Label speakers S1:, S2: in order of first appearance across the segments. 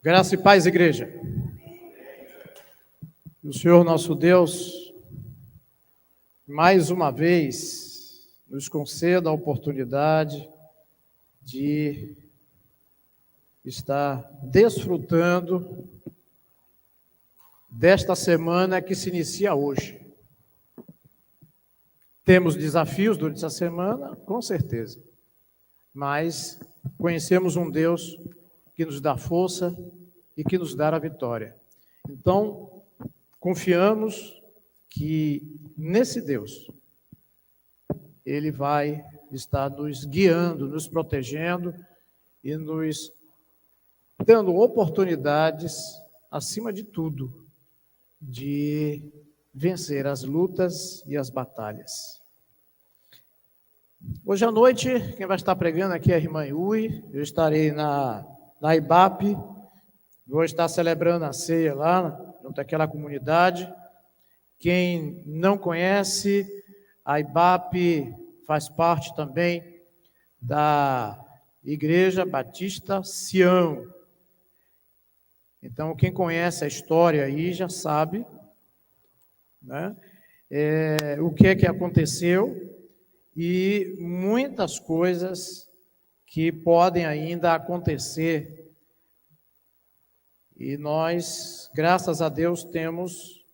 S1: Graça e paz, igreja. O Senhor nosso Deus, mais uma vez, nos conceda a oportunidade de estar desfrutando desta semana que se inicia hoje. Temos desafios durante essa semana, com certeza, mas conhecemos um Deus que nos dá força e que nos dá a vitória. Então, confiamos que nesse Deus, Ele vai estar nos guiando, nos protegendo e nos dando oportunidades, acima de tudo, de vencer as lutas e as batalhas. Hoje à noite, quem vai estar pregando aqui é a irmã Yui. Eu estarei na IBAP, vou estar celebrando a ceia lá, junto àquela comunidade. Quem não conhece, a IBAP faz parte também da Igreja Batista Sião. Então, quem conhece a história aí já sabe, né, o que é que aconteceu e muitas coisas que podem ainda acontecer. E nós, graças a Deus, temos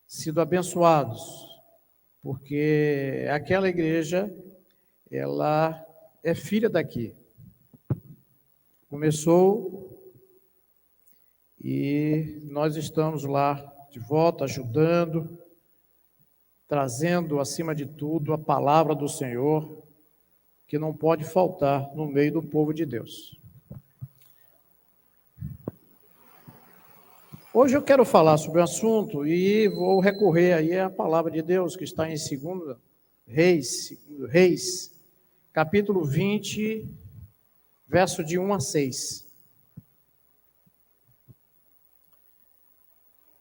S1: sido abençoados, porque aquela igreja, ela é filha daqui. Começou e nós estamos lá de volta, ajudando, trazendo, acima de tudo, a palavra do Senhor, que não pode faltar no meio do povo de Deus. Hoje eu quero falar sobre o assunto e vou recorrer aí à palavra de Deus, que está em 2 Reis, capítulo 20, verso de 1 a 6.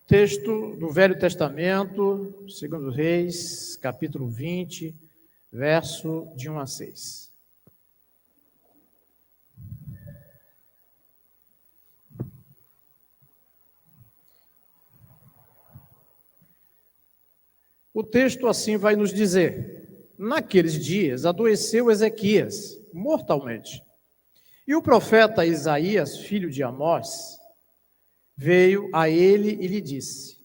S1: Texto do Velho Testamento, 2 Reis, capítulo 20, verso de 1 a 6. O texto assim vai nos dizer: naqueles dias adoeceu Ezequias mortalmente, e o profeta Isaías, filho de Amós, veio a ele e lhe disse: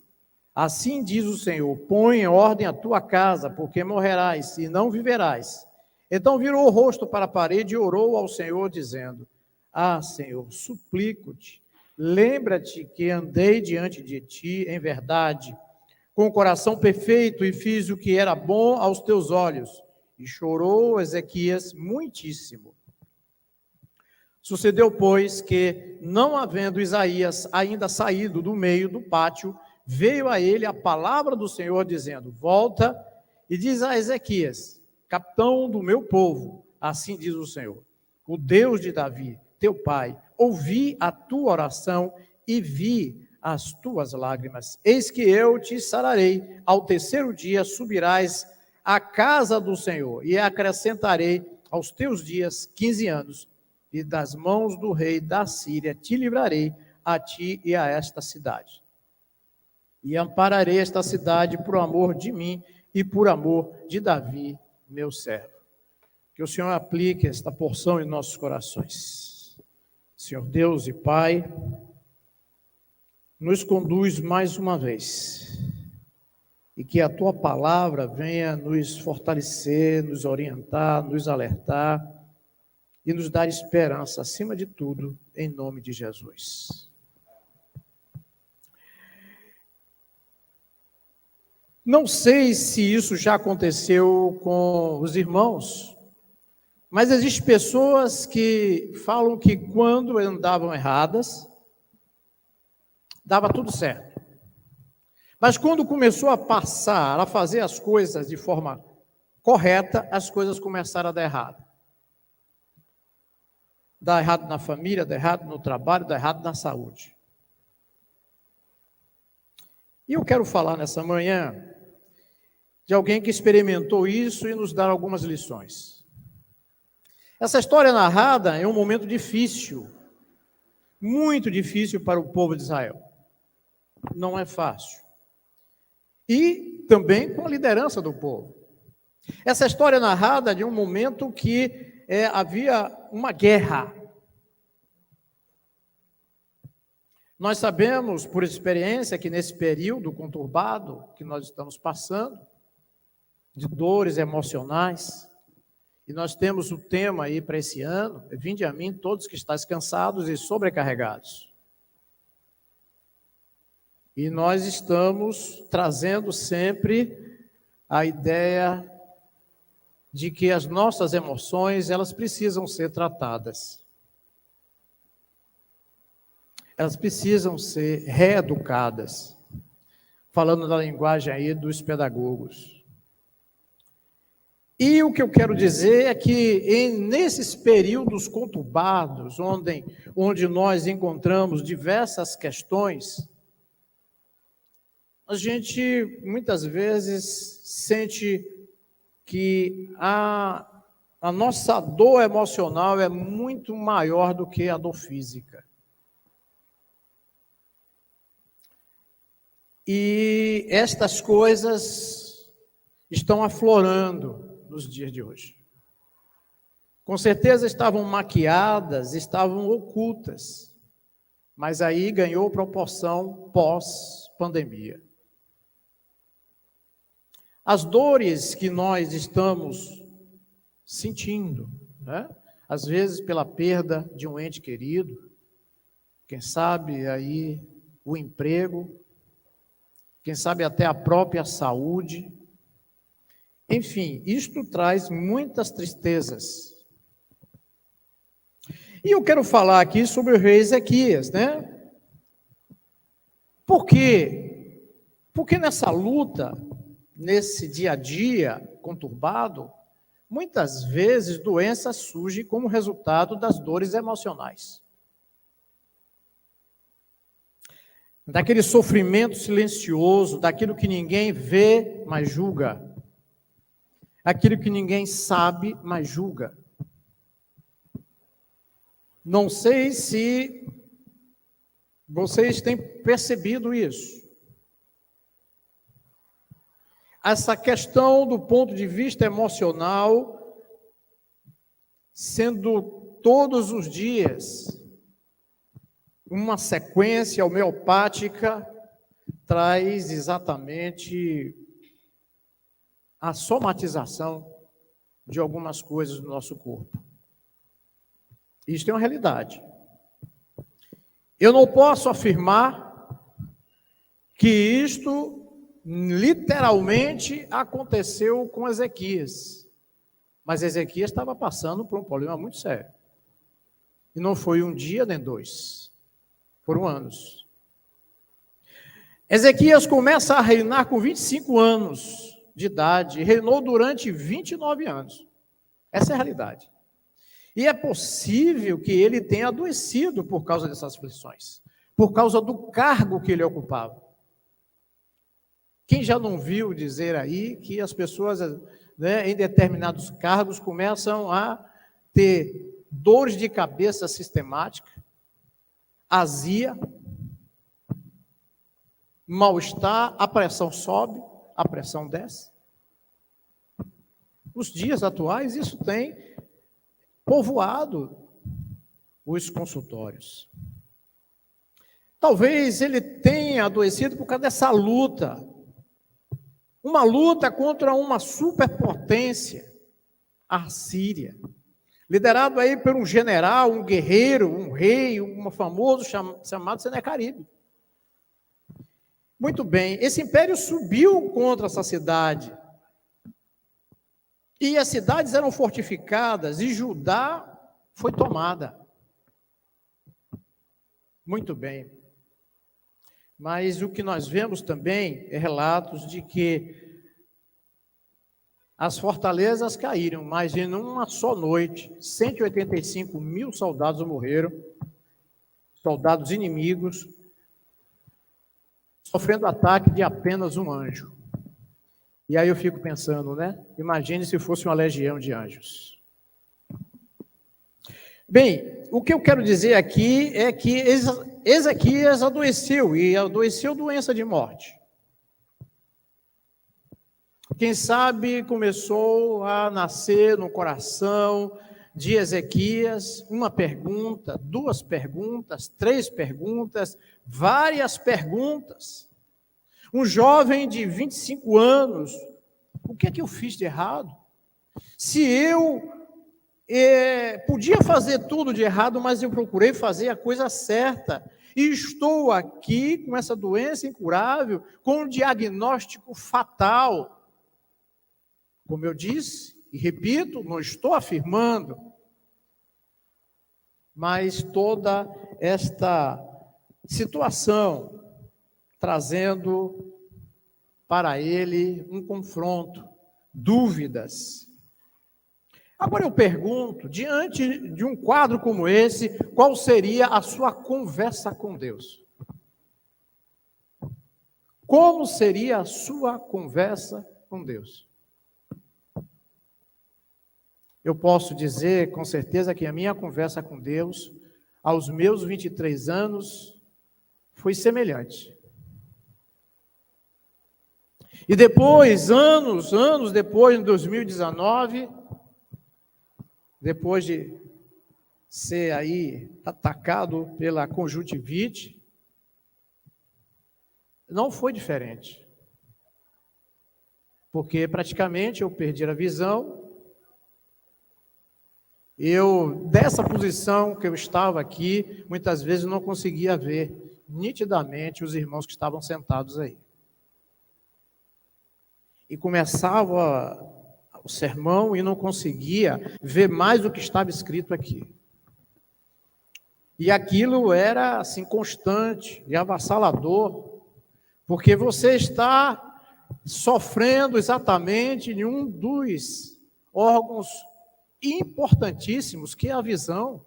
S1: assim diz o Senhor, põe em ordem a tua casa, porque morrerás e não viverás. Então virou o rosto para a parede e orou ao Senhor, dizendo: ah, Senhor, suplico-te, lembra-te que andei diante de ti em verdade, com o coração perfeito, e fiz o que era bom aos teus olhos. E chorou Ezequias muitíssimo. Sucedeu, pois, que, não havendo Isaías ainda saído do meio do pátio, veio a ele a palavra do Senhor, dizendo: volta e diz a Ezequias, capitão do meu povo, assim diz o Senhor, o Deus de Davi, teu pai, ouvi a tua oração e vi as tuas lágrimas. Eis que eu te sararei, ao terceiro dia subirás à casa do Senhor, e acrescentarei aos teus dias 15 anos, e das mãos do rei da Síria te livrarei, a ti e a esta cidade. E ampararei esta cidade por amor de mim e por amor de Davi, meu servo. Que o Senhor aplique esta porção em nossos corações. Senhor Deus e Pai, nos conduz mais uma vez, e que a Tua palavra venha nos fortalecer, nos orientar, nos alertar, e nos dar esperança, acima de tudo, em nome de Jesus. Não sei se isso já aconteceu com os irmãos, mas existem pessoas que falam que quando andavam erradas, dava tudo certo. Mas quando começou a passar, a fazer as coisas de forma correta, as coisas começaram a dar errado. Dá errado na família, dá errado no trabalho, dá errado na saúde. E eu quero falar nessa manhã de alguém que experimentou isso e nos dar algumas lições. Essa história narrada é um momento difícil, muito difícil para o povo de Israel. Não é fácil. E também com a liderança do povo. Essa história é narrada de um momento que havia uma guerra. Nós sabemos, por experiência, que nesse período conturbado que nós estamos passando, de dores emocionais, e nós temos o tema aí para esse ano, vinde a mim todos que estáis cansados e sobrecarregados. E nós estamos trazendo sempre a ideia de que as nossas emoções, elas precisam ser tratadas. Elas precisam ser reeducadas, falando da linguagem aí dos pedagogos. E o que eu quero dizer é que nesses períodos conturbados, onde nós encontramos diversas questões, a gente muitas vezes sente que a nossa dor emocional é muito maior do que a dor física. E estas coisas estão aflorando nos dias de hoje. Com certeza estavam maquiadas, estavam ocultas, mas aí ganhou proporção pós-pandemia. As dores que nós estamos sentindo, né? Às vezes pela perda de um ente querido, quem sabe aí o emprego, quem sabe até a própria saúde. Enfim, isto traz muitas tristezas. E eu quero falar aqui sobre o rei Ezequias, né? Por quê? Porque nessa luta, nesse dia a dia conturbado, muitas vezes doenças surgem como resultado das dores emocionais. Daquele sofrimento silencioso, daquilo que ninguém vê, mas julga. Aquilo que ninguém sabe, mas julga. Não sei se vocês têm percebido isso. Essa questão do ponto de vista emocional, sendo todos os dias uma sequência homeopática, traz exatamente a somatização de algumas coisas do nosso corpo. Isso é uma realidade. Eu não posso afirmar que isto literalmente aconteceu com Ezequias, mas Ezequias estava passando por um problema muito sério. E não foi um dia nem dois, foram anos. Ezequias começa a reinar com 25 anos de idade, reinou durante 29 anos. Essa é a realidade. E é possível que ele tenha adoecido por causa dessas aflições, por causa do cargo que ele ocupava. Quem já não viu dizer aí que as pessoas, né, em determinados cargos começam a ter dores de cabeça sistemática, azia, mal-estar, a pressão sobe, a pressão desce. Nos dias atuais, isso tem povoado os consultórios. Talvez ele tenha adoecido por causa dessa luta. Uma luta contra uma superpotência, a Síria. Liderado aí por um general, um guerreiro, um rei, um famoso chamado Senequeribe. Muito bem, esse império subiu contra essa cidade. E as cidades eram fortificadas e Judá foi tomada. Muito bem. Mas o que nós vemos também é relatos de que as fortalezas caíram, mas em uma só noite, 185 mil soldados morreram, soldados inimigos, sofrendo ataque de apenas um anjo. E aí eu fico pensando, né? Imagine se fosse uma legião de anjos. Bem, o que eu quero dizer aqui é que Ezequias adoeceu, e adoeceu doença de morte. Quem sabe começou a nascer no coração de Ezequias uma pergunta, duas perguntas, três perguntas, várias perguntas. Um jovem de 25 anos, o que é que eu fiz de errado? Se eu podia fazer tudo de errado, mas eu procurei fazer a coisa certa. E estou aqui com essa doença incurável, com um diagnóstico fatal. Como eu disse, e repito, não estou afirmando, mas toda esta situação trazendo para ele um confronto, dúvidas. Agora eu pergunto, diante de um quadro como esse, qual seria a sua conversa com Deus? Como seria a sua conversa com Deus? Eu posso dizer com certeza que a minha conversa com Deus, aos meus 23 anos, foi semelhante. E depois, anos depois, em 2019, depois de ser aí atacado pela conjuntivite, não foi diferente. Porque praticamente eu perdi a visão. Dessa posição que eu estava aqui, muitas vezes não conseguia ver nitidamente os irmãos que estavam sentados aí. E começava o sermão e não conseguia ver mais o que estava escrito aqui. E aquilo era assim constante e avassalador, porque você está sofrendo exatamente em um dos órgãos importantíssimos, que é a visão.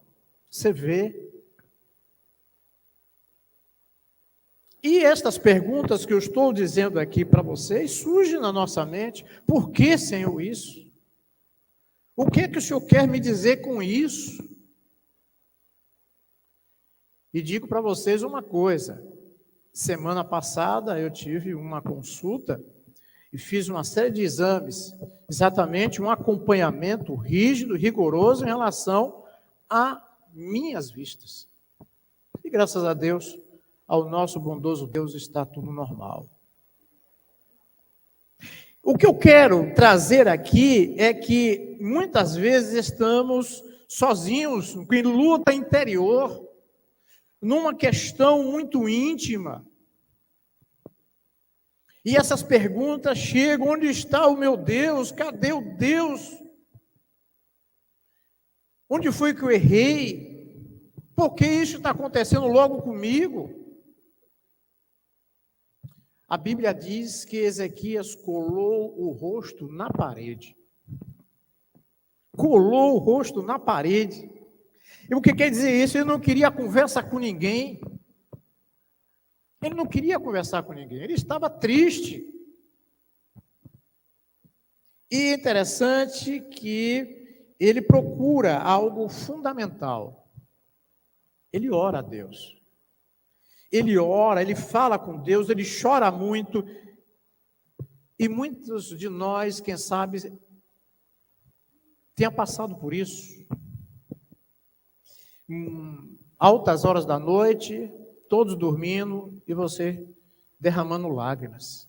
S1: Você vê. E estas perguntas que eu estou dizendo aqui para vocês surgem na nossa mente. Por que, Senhor, isso? O que é que o Senhor quer me dizer com isso? E digo para vocês uma coisa. Semana passada eu tive uma consulta e fiz uma série de exames, exatamente um acompanhamento rígido, rigoroso em relação a minhas vistas. E graças a Deus, ao nosso bondoso Deus, está tudo normal. O que eu quero trazer aqui é que muitas vezes estamos sozinhos, em luta interior, numa questão muito íntima. E essas perguntas chegam: onde está o meu Deus? Cadê o Deus? Onde foi que eu errei? Por que isso está acontecendo logo comigo? A Bíblia diz que Ezequias colou o rosto na parede. Colou o rosto na parede. E o que quer dizer isso? Ele não queria conversar com ninguém. Ele não queria conversar com ninguém, ele estava triste. E é interessante que ele procura algo fundamental. Ele ora a Deus. Ele ora, ele fala com Deus, ele chora muito. E muitos de nós, quem sabe, tenha passado por isso. Altas horas da noite, todos dormindo e você derramando lágrimas.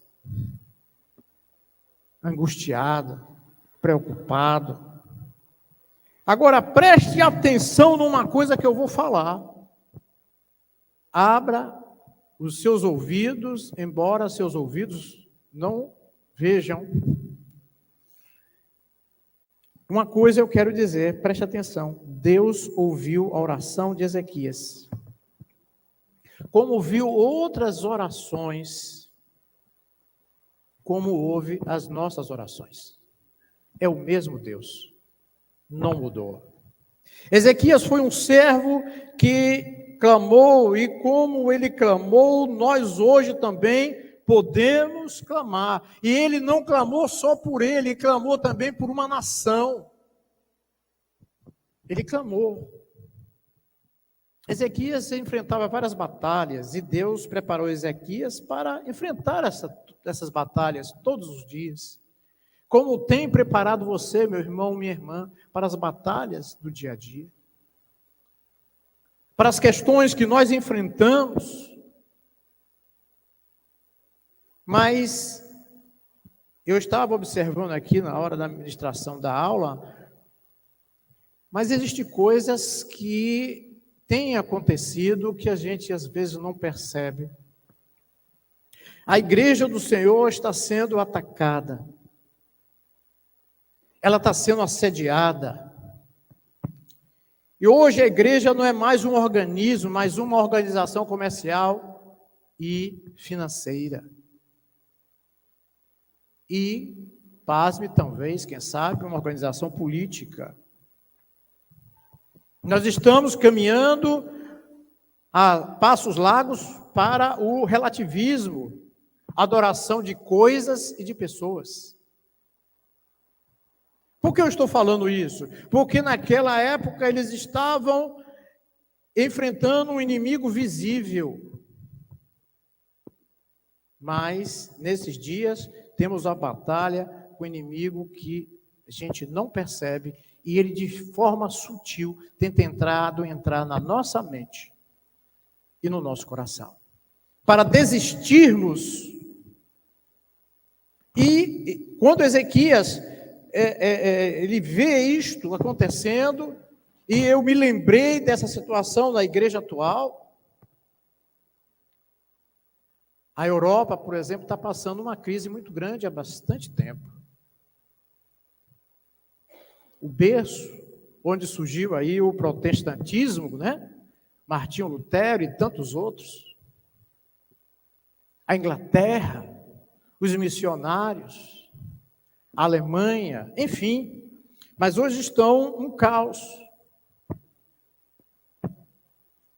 S1: Angustiado, preocupado. Agora preste atenção numa coisa que eu vou falar. Abra os seus ouvidos, embora seus ouvidos não vejam. Uma coisa eu quero dizer, preste atenção. Deus ouviu a oração de Ezequias. Como ouviu outras orações, como ouve as nossas orações. É o mesmo Deus, não mudou. Ezequias foi um servo que clamou, e como ele clamou, nós hoje também podemos clamar. E ele não clamou só por ele, ele clamou também por uma nação. Ele clamou. Ezequias enfrentava várias batalhas e Deus preparou Ezequias para enfrentar essas batalhas todos os dias. Como tem preparado você, meu irmão, minha irmã, para as batalhas do dia a dia? Para as questões que nós enfrentamos. Mas eu estava observando aqui na hora da ministração da aula, mas existem coisas que têm acontecido que a gente às vezes não percebe. A igreja do Senhor está sendo atacada. Ela está sendo assediada. E hoje a igreja não é mais um organismo, mas uma organização comercial e financeira. E, pasme, talvez, quem sabe, uma organização política. Nós estamos caminhando a passos largos para o relativismo, adoração de coisas e de pessoas. Por que eu estou falando isso? Porque naquela época eles estavam enfrentando um inimigo visível. Mas, nesses dias, temos a batalha com o inimigo que a gente não percebe e ele, de forma sutil, tenta entrar na nossa mente e no nosso coração. Para desistirmos. E quando Ezequias ele vê isto acontecendo, e eu me lembrei dessa situação na igreja atual. A Europa, por exemplo, está passando uma crise muito grande há bastante tempo. O berço, onde surgiu aí o protestantismo, né? Martinho Lutero e tantos outros. A Inglaterra, os missionários, a Alemanha, enfim. Mas hoje estão um caos.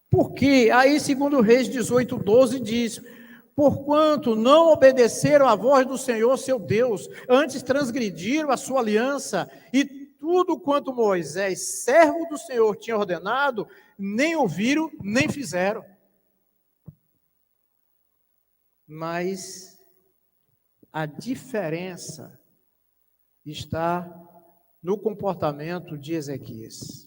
S1: Por quê? Aí, segundo Reis 18:12 diz: porquanto não obedeceram à voz do Senhor seu Deus, antes transgrediram a sua aliança, e tudo quanto Moisés, servo do Senhor, tinha ordenado, nem ouviram, nem fizeram. Mas a diferença está no comportamento de Ezequias.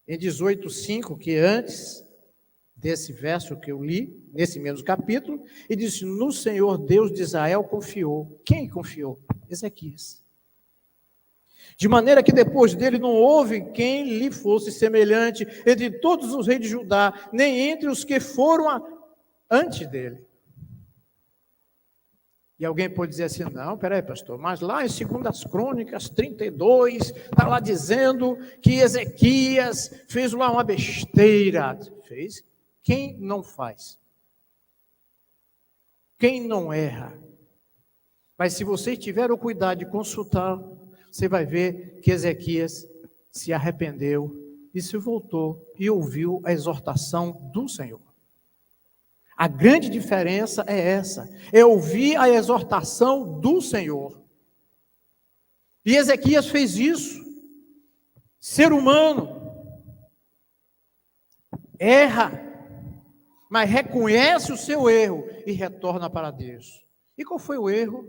S1: Em 18:5, que antes desse verso que eu li, nesse mesmo capítulo, e disse: no Senhor Deus de Israel confiou. Quem confiou? Ezequias. De maneira que depois dele não houve quem lhe fosse semelhante entre todos os reis de Judá, nem entre os que foram antes dele. E alguém pode dizer assim: não, peraí, pastor, mas lá em 2 Crônicas 32, está lá dizendo que Ezequias fez lá uma besteira. Fez? Quem não faz? Quem não erra? Mas se você tiver o cuidado de consultar, você vai ver que Ezequias se arrependeu e se voltou e ouviu a exortação do Senhor. A grande diferença é essa, é ouvir a exortação do Senhor. E Ezequias fez isso. Ser humano erra, mas reconhece o seu erro e retorna para Deus. E qual foi o erro?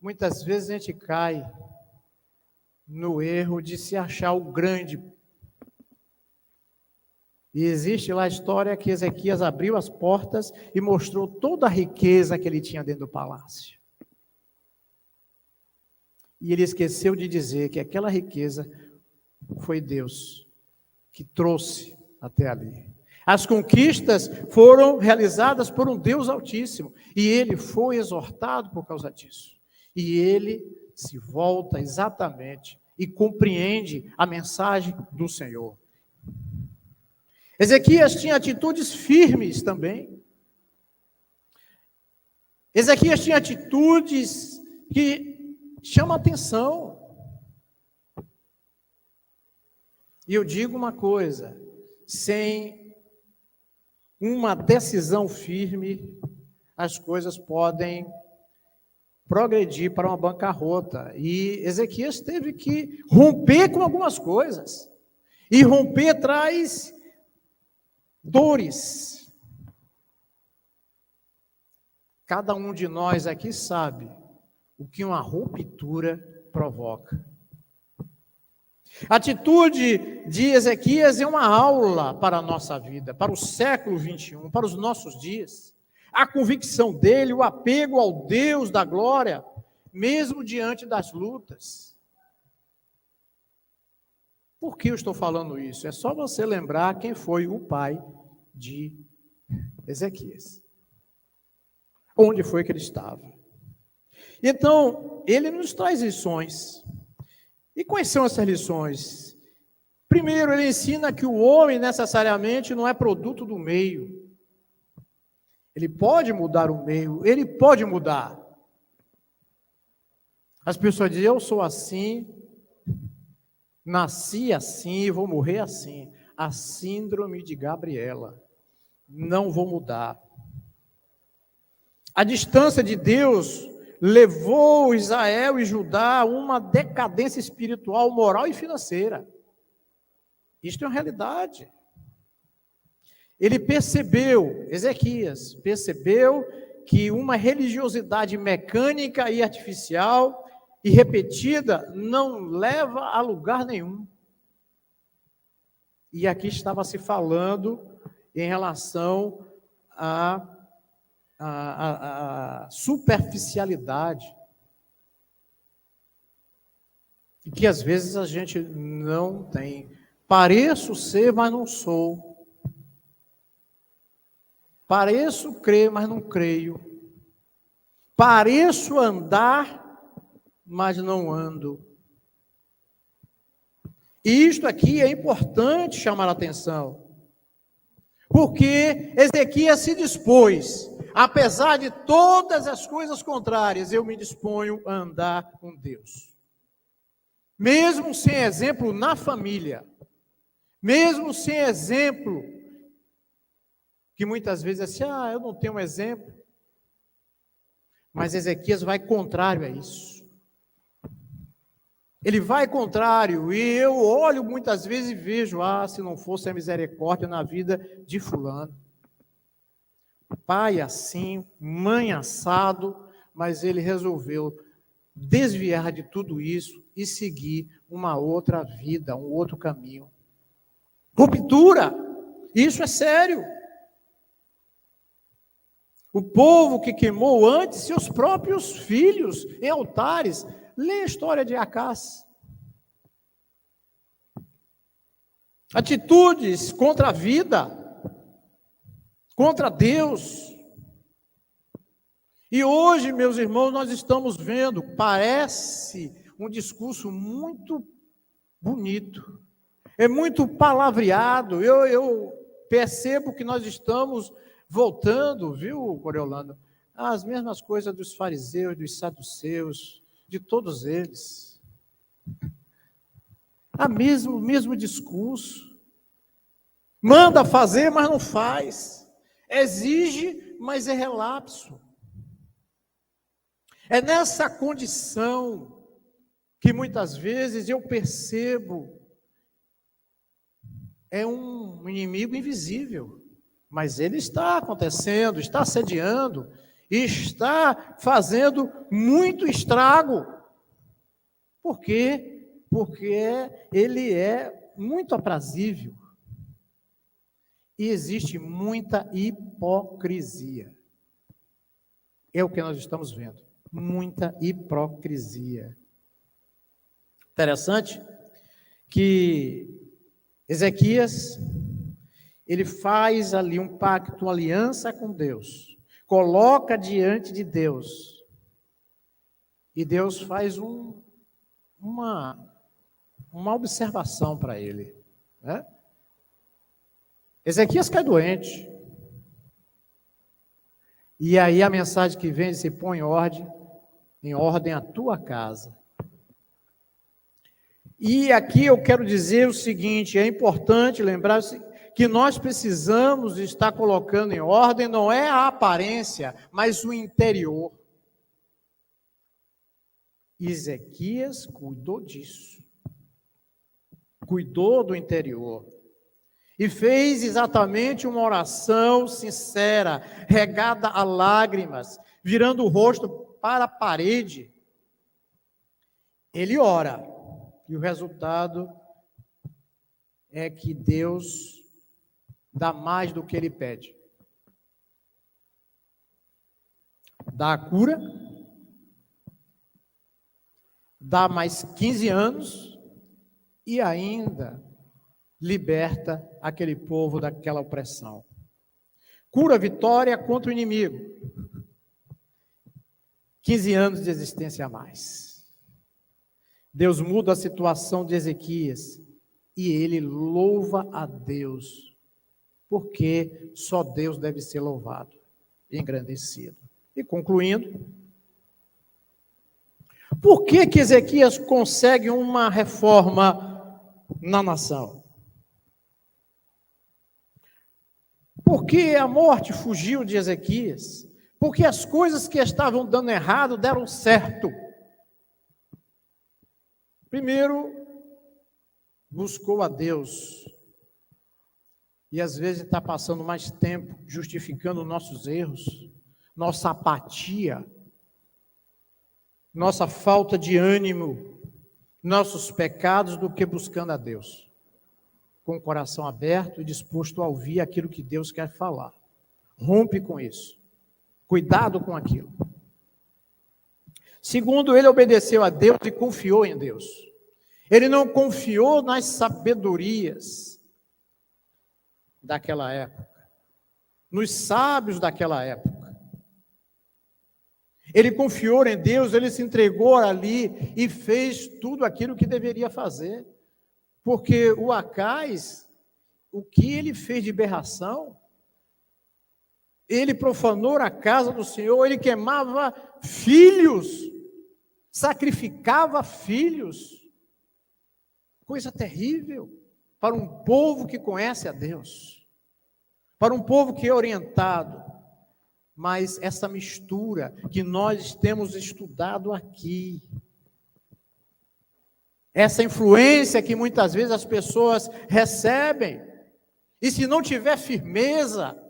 S1: Muitas vezes a gente cai no erro de se achar o grande. E existe lá a história que Ezequias abriu as portas e mostrou toda a riqueza que ele tinha dentro do palácio. E ele esqueceu de dizer que aquela riqueza foi Deus que trouxe até ali. As conquistas foram realizadas por um Deus Altíssimo, e ele foi exortado por causa disso. E ele se volta exatamente e compreende a mensagem do Senhor. Ezequias tinha atitudes firmes também. Ezequias tinha atitudes que chamam atenção. E eu digo uma coisa: sem uma decisão firme, as coisas podem progredir para uma bancarrota. E Ezequias teve que romper com algumas coisas. E romper traz dores. Cada um de nós aqui sabe o que uma ruptura provoca. A atitude de Ezequias é uma aula para a nossa vida, para o século 21, para os nossos dias. A convicção dele, o apego ao Deus da glória, mesmo diante das lutas. Por que eu estou falando isso? É só você lembrar quem foi o pai de Ezequias. Onde foi que ele estava? Então, ele nos traz lições. E quais são essas lições? Primeiro, ele ensina que o homem necessariamente não é produto do meio. Ele pode mudar o meio, ele pode mudar. As pessoas dizem, eu sou assim, nasci assim e vou morrer assim. A síndrome de Gabriela. Não vou mudar. A distância de Deus levou Israel e Judá a uma decadência espiritual, moral e financeira. Isto é uma realidade. Ele percebeu, Ezequias percebeu que uma religiosidade mecânica e artificial e repetida não leva a lugar nenhum. E aqui estava se falando em relação a superficialidade, e que às vezes a gente não tem. Pareço ser, mas não sou. Pareço crer, mas não creio. Pareço andar, mas não ando. E isto aqui é importante chamar a atenção, porque Ezequias se dispôs, apesar de todas as coisas contrárias, eu me disponho a andar com Deus. Mesmo sem exemplo na família, mesmo sem exemplo, que muitas vezes é assim, eu não tenho um exemplo. Mas Ezequias vai contrário a isso. Ele vai contrário, e eu olho muitas vezes e vejo, se não fosse a misericórdia na vida de fulano. Pai assim, mãe assado, mas ele resolveu desviar de tudo isso e seguir uma outra vida, um outro caminho. Ruptura, isso é sério. O povo que queimou antes seus próprios filhos em altares. Lê a história de Acás. Atitudes contra a vida, contra Deus. E hoje, meus irmãos, nós estamos vendo, parece um discurso muito bonito, é muito palavreado. Eu percebo que nós estamos voltando, viu, Coriolano, às mesmas coisas dos fariseus, dos saduceus, de todos eles. O mesmo discurso. Manda fazer, mas não faz. Exige, mas é relapso. É nessa condição que muitas vezes eu percebo é um inimigo invisível, mas ele está acontecendo, está assediando, está fazendo muito estrago. Por quê? Porque ele é muito aprazível. E existe muita hipocrisia. É o que nós estamos vendo. Muita hipocrisia. Interessante que Ezequias, ele faz ali um pacto, uma aliança com Deus, coloca diante de Deus, e Deus faz uma observação para ele, né? Ezequias cai doente, e aí a mensagem que vem, se põe em ordem a tua casa. E aqui eu quero dizer o seguinte, é importante lembrar que nós precisamos estar colocando em ordem, não é a aparência, mas o interior. Ezequias cuidou disso, cuidou do interior. E fez exatamente uma oração sincera, regada a lágrimas, virando o rosto para a parede. Ele ora, e o resultado é que Deus dá mais do que ele pede. Dá a cura, dá mais 15 anos e ainda liberta aquele povo daquela opressão. Cura, vitória contra o inimigo. 15 anos de existência a mais. Deus muda a situação de Ezequias e ele louva a Deus, porque só Deus deve ser louvado e engrandecido. E concluindo, por que Ezequias consegue uma reforma na nação? Porque a morte fugiu de Ezequias, porque as coisas que estavam dando errado deram certo. Primeiro, buscou a Deus, e às vezes está passando mais tempo justificando nossos erros, nossa apatia, nossa falta de ânimo, nossos pecados, do que buscando a Deus, com o coração aberto e disposto a ouvir aquilo que Deus quer falar. Rompe com isso, cuidado com aquilo. Segundo, ele obedeceu a Deus e confiou em Deus. Ele não confiou nas sabedorias daquela época, nos sábios daquela época. Ele confiou em Deus, ele se entregou ali e fez tudo aquilo que deveria fazer. Porque o Acais, o que ele fez de aberração, ele profanou a casa do Senhor, ele queimava filhos, sacrificava filhos. Coisa terrível para um povo que conhece a Deus, para um povo que é orientado. Mas essa mistura que nós temos estudado aqui, essa influência que muitas vezes as pessoas recebem, e se não tiver firmeza,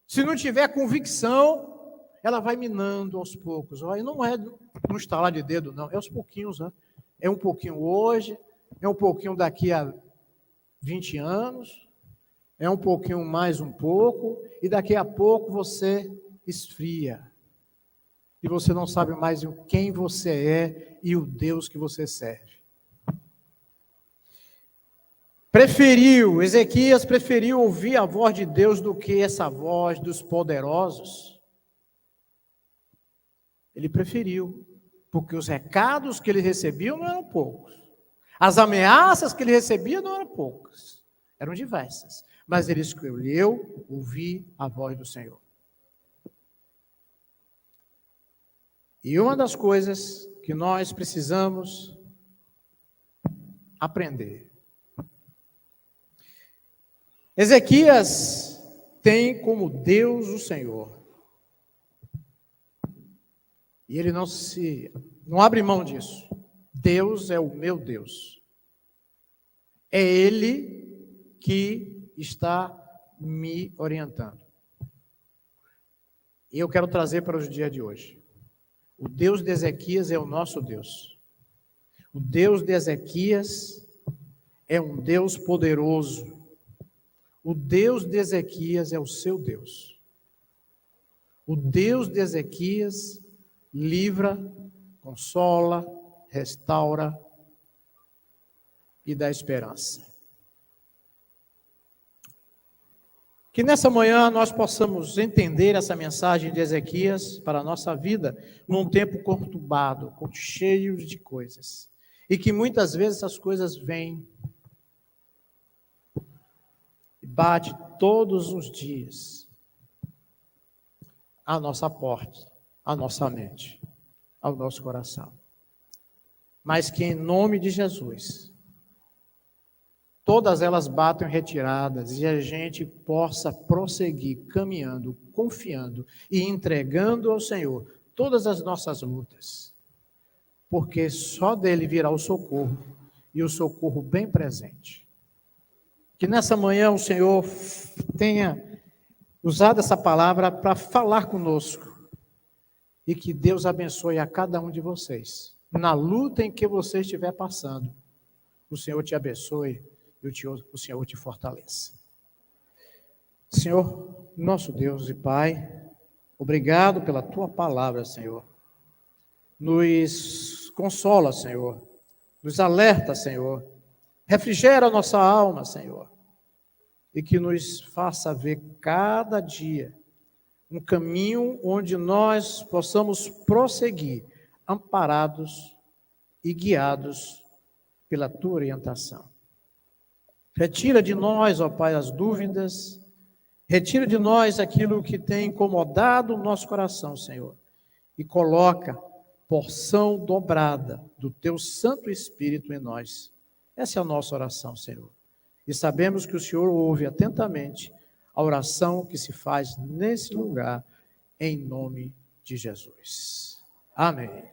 S1: se não tiver convicção, ela vai minando aos poucos. Olha, não é no estalar de dedo, não, é aos pouquinhos, né? É um pouquinho hoje, é um pouquinho daqui a 20 anos, é um pouquinho mais um pouco, e daqui a pouco você esfria. E você não sabe mais quem você é e o Deus que você serve. Ezequias preferiu ouvir a voz de Deus do que essa voz dos poderosos. Ele preferiu, porque os recados que ele recebia não eram poucos. As ameaças que ele recebia não eram poucas, eram diversas. Mas ele escolheu ouvir a voz do Senhor. E uma das coisas que nós precisamos aprender. Ezequias tem como Deus o Senhor. E ele não abre mão disso. Deus é o meu Deus. É Ele que está me orientando. E eu quero trazer para os dias de hoje. O Deus de Ezequias é o nosso Deus. O Deus de Ezequias é um Deus poderoso. O Deus de Ezequias é o seu Deus. O Deus de Ezequias livra, consola, restaura e dá esperança. Que nessa manhã nós possamos entender essa mensagem de Ezequias para a nossa vida num tempo conturbado, cheio de coisas. E que muitas vezes essas coisas vêm e bate todos os dias à nossa porta, à nossa mente, ao nosso coração. Mas que em nome de Jesus, todas elas batam retiradas e a gente possa prosseguir caminhando, confiando e entregando ao Senhor todas as nossas lutas, porque só dele virá o socorro e o socorro bem presente. Que nessa manhã o Senhor tenha usado essa palavra para falar conosco. E que Deus abençoe a cada um de vocês. Na luta em que você estiver passando, o Senhor te abençoe e o Senhor te fortaleça. Senhor, nosso Deus e Pai, obrigado pela Tua palavra, Senhor. Nos consola, Senhor. Nos alerta, Senhor. Refrigera a nossa alma, Senhor. E que nos faça ver cada dia um caminho onde nós possamos prosseguir, amparados e guiados pela Tua orientação. Retira de nós, ó Pai, as dúvidas, retira de nós aquilo que tem incomodado o nosso coração, Senhor, e coloca porção dobrada do Teu Santo Espírito em nós. Essa é a nossa oração, Senhor. E sabemos que o Senhor ouve atentamente a oração que se faz nesse lugar, em nome de Jesus. Amém.